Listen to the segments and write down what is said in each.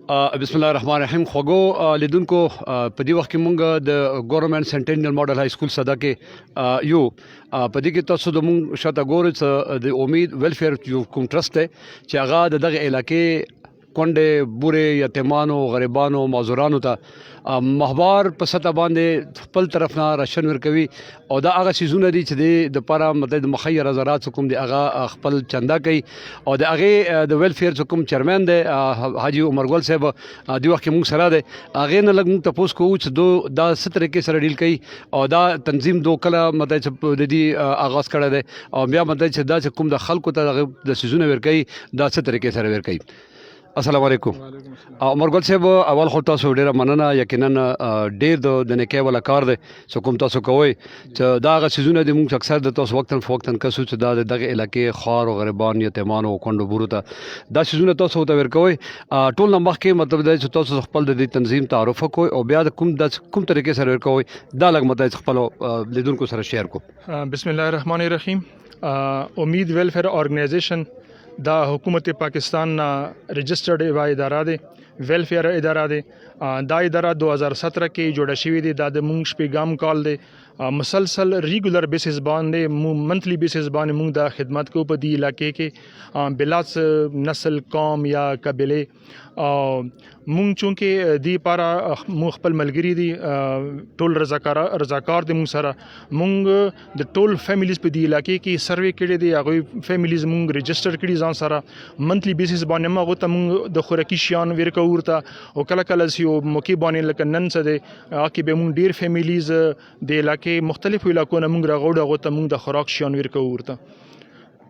بسم الله الرحمن الرحیم خوږو لیدونکو په دې وخت کې مونږ د ګورنمنت سنټینیل ماډل های سکول صدا کې یو په دې کې تاسو د مونږ شاته ګورئ د امید ویلفیر یو کوم ټرست دی چې هغه د دغه علاقې کونډې بورې یتیمانو غریبانو معذورانو ته مهبار په سطح باندې خپل طرف نه راشن ورکوي او دا هغه سیزونه دي چې د لپاره مدد مخیر زراعت کوم دی هغه خپل چنده کوي او د هغه د ویلفیر کوم چیرمن دی حاجی عمر ګل صاحب دی وخت موږ سره دی هغه نه لګ موږ تاسو کوو چې دا ستر کې سره ډیل کوي او دا تنظیم کله مدد د دې آغاز کړی دی او بیا مدد چې دا کوم د خلکو ته د سیزونه ورکوي دا ستر کې سره ورکوي. السلام علیکم. عمر ګل صاحب اول خو تاسو ډیره مننه یقینا ډیر د نیکه ولا کار دی چې کوم تاسو کوی چې دا غ سيزونه د موږ اکثر د تاسو وختن کسو چې دا دغه علاقې خار او غریبان یتیمانو کونډو بورو ته دا سيزونه تاسو ته ورکوي ټول نمبر کې مطلب دی چې تاسو خپل د تنظیم تعارف کوی او بیا کوم طریقې سره ورکوي دا لږ مطلب خپل لیدونکو سره شیر کو. بسم الله الرحمن الرحیم. امید ویلفیر ارګنایزیشن دا حکومت پاکستان رجسٹرڈ اداره دی ویلفیر اداره دی دا اداره 2017 کې جوړه شوې دي دا د مونږ شپږم کال دی مسلسل ریګولر بیسس باندې منتلی بیسس باندې مونږ د خدمت کو په دی علاقې کې بلاس نسل قوم یا قبیله مونږ چونکه دی پارا مو خپل ملګری دي ټول رضاکار دي مونږ سره مونږ د ټول فیملیز په دی علاقې کې سروې کړي دي هغه فیملیز مونږ رجسٹر کړي ځان سره منتلی بیسس باندې موږ ته مونږ د خوراکي شیان ورکو ورته او کله سیو موقع باندې لکه نن څه دی کې به مونږ ډیر فیملیز د علاقې مختلفو علاقو نه مونږ راغوډه غو ته مونږ د خوراک شیان ورکو ورته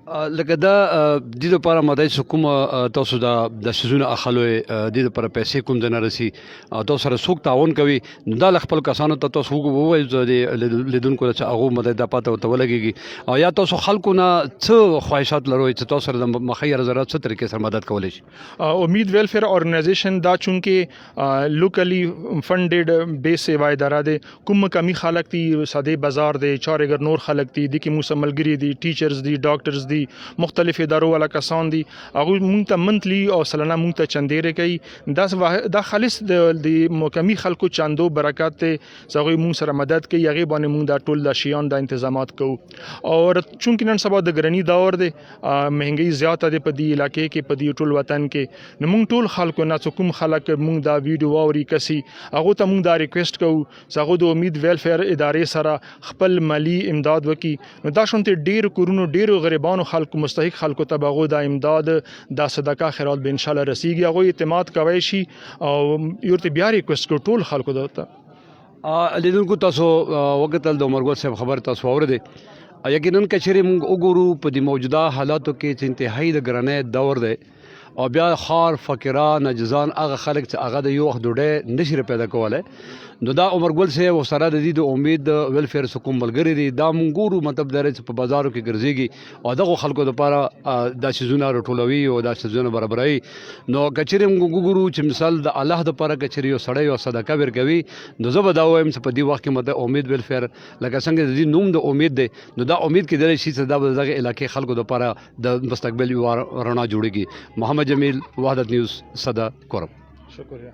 لکه دا د دې لپاره مدای کوم تاسو د سيزونه اخلوي د دې لپاره پیسې کوم د نرسي تاسو سره څوک تعاون کوي نو دا خپل کسانو ته تاسو ووایي چې لیدونکو ته هغه مدای د پاته ولګيږي او یا تاسو خلکو نه څه خواهشات لرئ چې تاسو سره د مخیر زراعت څه طریقې سره مدد کولای شي. امید ویلفیر ارګنایزیشن دا چونکه لوکلی فندډ بیس سیوا اداره دی کوم کمی خلک دي ساده بازار دی چارګر نور خلک دي د کې مو ملګری دي ټیچرز دي ډاکټرز دي مختلف ادارو ولا کسان دي هغه مونږ ته منتلی او سلانه مونږ ته چندېره کوي دا خالص د مکمل خلکو چاندو برکات ته زغوی مونږ سره مدد کوي هغه باندې مونږ دا ټول د شیان د تنظیمات کوو او چونکه نن سبا د ګرنی دور دی مهنګي زیاته دی په دې علاقې کې په دې ټول وطن کې نو مونږ ټول خلکو نه کوم خلک مونږ دا ویډیو اوري کسي هغه ته مونږ دا ریکوست کوو زغو د امید ویلفیر ادارې سره خپل مالی امداد وکي نو دا شونته ډیر کورونو ډیر غریبانو خلکو مستحق خلکو ته بغو د امداد د صدقه خیرات به ان شاء الله رسیږي هغه اعتماد کوي شي او یورته بیا ریکوست کو ټول خلکو ته لیدونکو تاسو وګتل د عمر ګل صاحب خبر تاسو اوریدئ یقینا کچېرې موږ وګورو په دې موجوده حالاتو کې چې انتهایی د ګرانۍ دور دی او بیا خار فقیران عجزان هغه خلک چې هغه د یو وخت ډوډۍ نشي پیدا کولای نو دا عمر ګل صاحب او سره د دې د امید ویلفیر کوم ملګری دي دا مونږ ګورو مطلب درې چې په بازارو کې ګرځيږي او دغه خلکو لپاره د سيزونه راټولوي او د سيزونه برابرای نو کچېرې موږ ګورو چې مثال د الله د لپاره کچېرې یو سړی او صدقه ورکوي نو زه به دا وایم چې په دې وخت کې مده امید ویلفیر لکه څنګه د دې نوم د امید دی نو دا امید کې درې شي چې دا دغه علاقې خلکو لپاره د مستقبل رڼا جوړيږي. محمد جمیل وحدت نیوز صدا کورم. شکریہ.